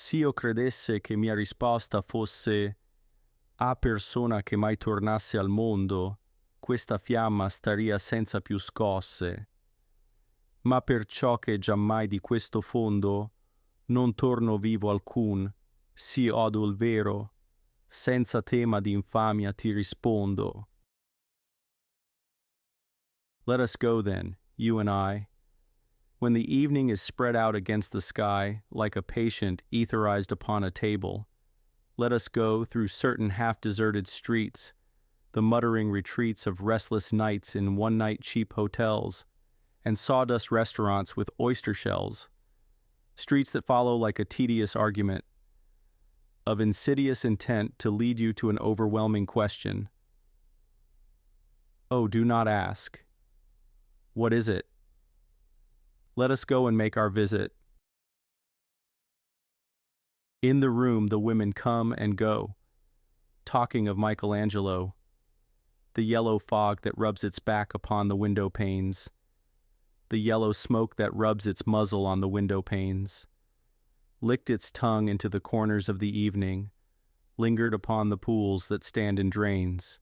s'io credesse che mia risposta fosse a persona che mai tornasse al mondo, questa fiamma staria senza più scosse. Ma perciò che giammai di questo fondo non torno vivo alcun, sì odo il vero, senza tema di infamia ti rispondo. Let us go then, you and I. When the evening is spread out against the sky, like a patient etherized upon a table, let us go through certain half-deserted streets, the muttering retreats of restless nights in one-night cheap hotels, and sawdust restaurants with oyster shells, streets that follow like a tedious argument, of insidious intent to lead you to an overwhelming question. Oh, do not ask. What is it? Let us go and make our visit. In the room the women come and go, talking of Michelangelo, the yellow fog that rubs its back upon the window panes, the yellow smoke that rubs its muzzle on the window panes, licked its tongue into the corners of the evening, lingered upon the pools that stand in drains,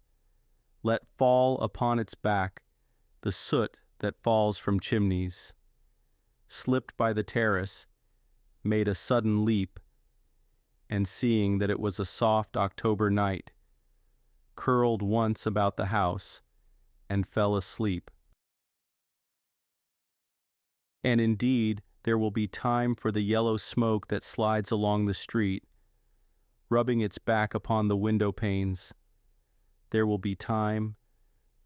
let fall upon its back the soot that falls from chimneys, slipped by the terrace, made a sudden leap, and seeing that it was a soft October night, curled once about the house and fell asleep. And indeed, there will be time for the yellow smoke that slides along the street, rubbing its back upon the window panes. There will be time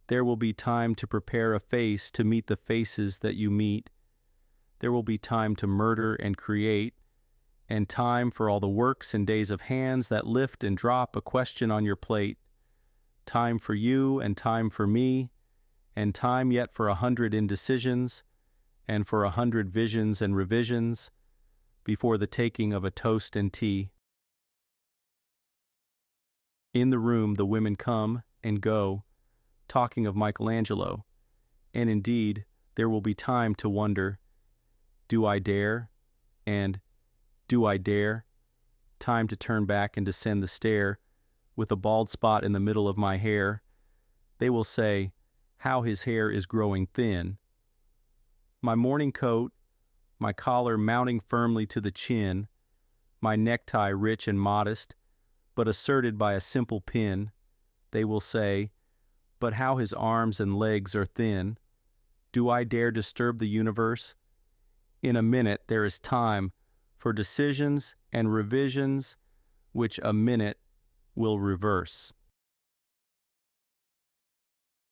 to prepare a face to meet the faces that you meet. There will be time to murder and create, and time for all the works and days of hands that lift and drop a question on your plate. Time for you and time for me, and time yet for 100 indecisions, and for 100 visions and revisions, before the taking of a toast and tea. In the room the women come and go, talking of Michelangelo, and indeed there will be time to wonder, do I dare? And do I dare? Time to turn back and descend the stair, with a bald spot in the middle of my hair. They will say, how his hair is growing thin. My morning coat, my collar mounting firmly to the chin, my necktie rich and modest, but asserted by a simple pin. They will say, but how his arms and legs are thin. Do I dare disturb the universe? In a minute there is time for decisions and revisions, which a minute will reverse.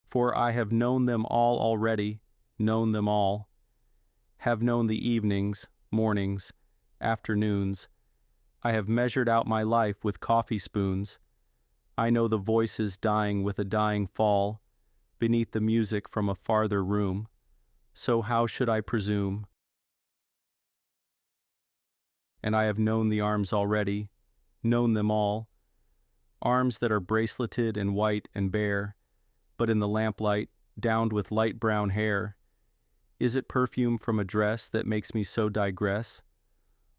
For I have known them all already, known them all, have known the evenings, mornings, afternoons. I have measured out my life with coffee spoons. I know the voices dying with a dying fall, beneath the music from a farther room. So how should I presume? And I have known the arms already, known them all, arms that are braceleted and white and bare, but in the lamplight, downed with light brown hair. Is it perfume from a dress that makes me so digress?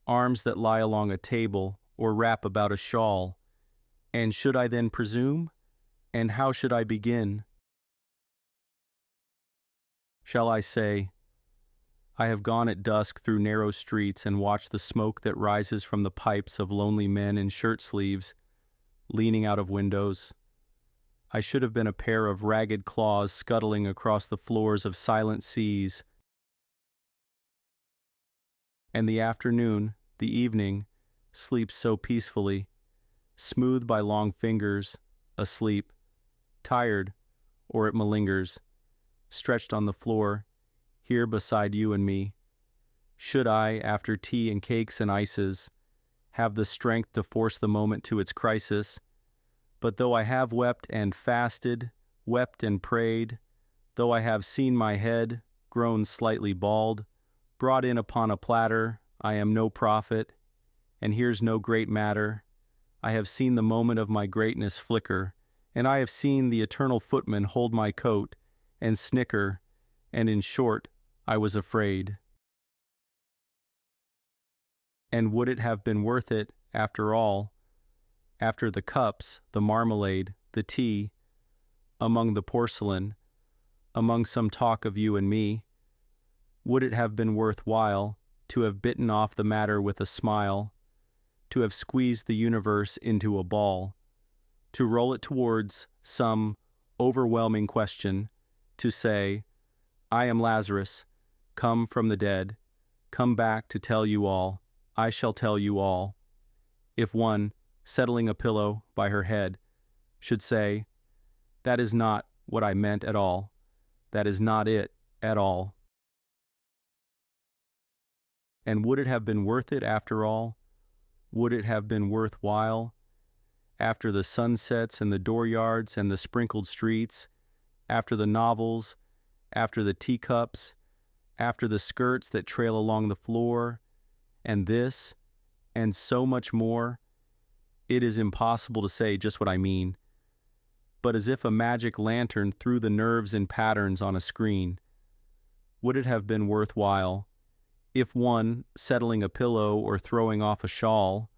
Arms that lie along a table or wrap about a shawl. And should I then presume? And how should I begin? Shall I say, I have gone at dusk through narrow streets and watched the smoke that rises from the pipes of lonely men in shirt sleeves, leaning out of windows. I should have been a pair of ragged claws scuttling across the floors of silent seas. And the afternoon, the evening, sleeps so peacefully, smoothed by long fingers, asleep, tired, or it malingers, stretched on the floor, here beside you and me. Should I, after tea and cakes and ices, have the strength to force the moment to its crisis? But though I have wept and fasted, wept and prayed, though I have seen my head, grown slightly bald, brought in upon a platter, I am no prophet, and here's no great matter. I have seen the moment of my greatness flicker, and I have seen the eternal footman hold my coat and snicker, and in short, I was afraid. And would it have been worth it, after all, after the cups, the marmalade, the tea, among the porcelain, among some talk of you and me, would it have been worth while to have bitten off the matter with a smile, to have squeezed the universe into a ball, to roll it towards some overwhelming question, to say, I am Lazarus, come from the dead, come back to tell you all, I shall tell you all, if one, settling a pillow by her head, should say, that is not what I meant at all, that is not it at all. And would it have been worth it after all? Would it have been worth while, after the sunsets and the dooryards and the sprinkled streets, after the novels, after the teacups, after the skirts that trail along the floor, and this, and so much more? It is impossible to say just what I mean, but as if a magic lantern threw the nerves in patterns on a screen, would it have been worth while, if one, settling a pillow or throwing off a shawl,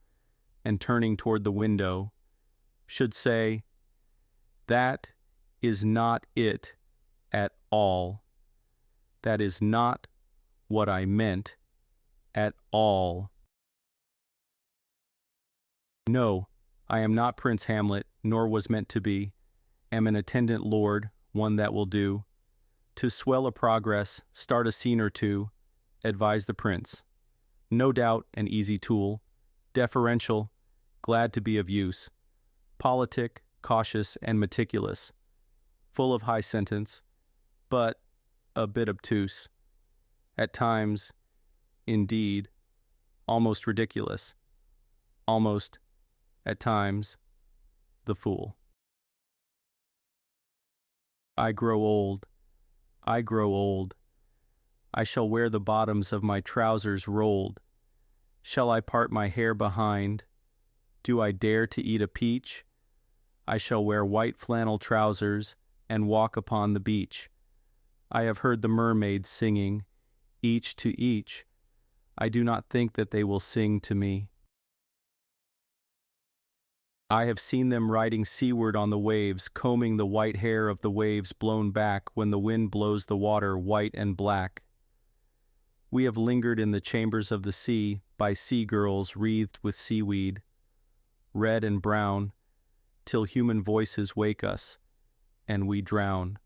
and turning toward the window, should say, that is not it at all. That is not what I meant at all. No, I am not Prince Hamlet, nor was meant to be, am an attendant lord, one that will do, to swell a progress, start a scene or two, advise the prince. No doubt an easy tool, deferential, glad to be of use, politic, cautious, and meticulous, full of high sentence, but a bit obtuse, at times, indeed, almost ridiculous, almost, at times, the fool. I grow old, I grow old. I shall wear the bottoms of my trousers rolled. Shall I part my hair behind? Do I dare to eat a peach? I shall wear white flannel trousers and walk upon the beach. I have heard the mermaids singing, each to each. I do not think that they will sing to me. I have seen them riding seaward on the waves, combing the white hair of the waves blown back when the wind blows the water white and black. We have lingered in the chambers of the sea by sea-girls wreathed with seaweed, red and brown, till human voices wake us, and we drown.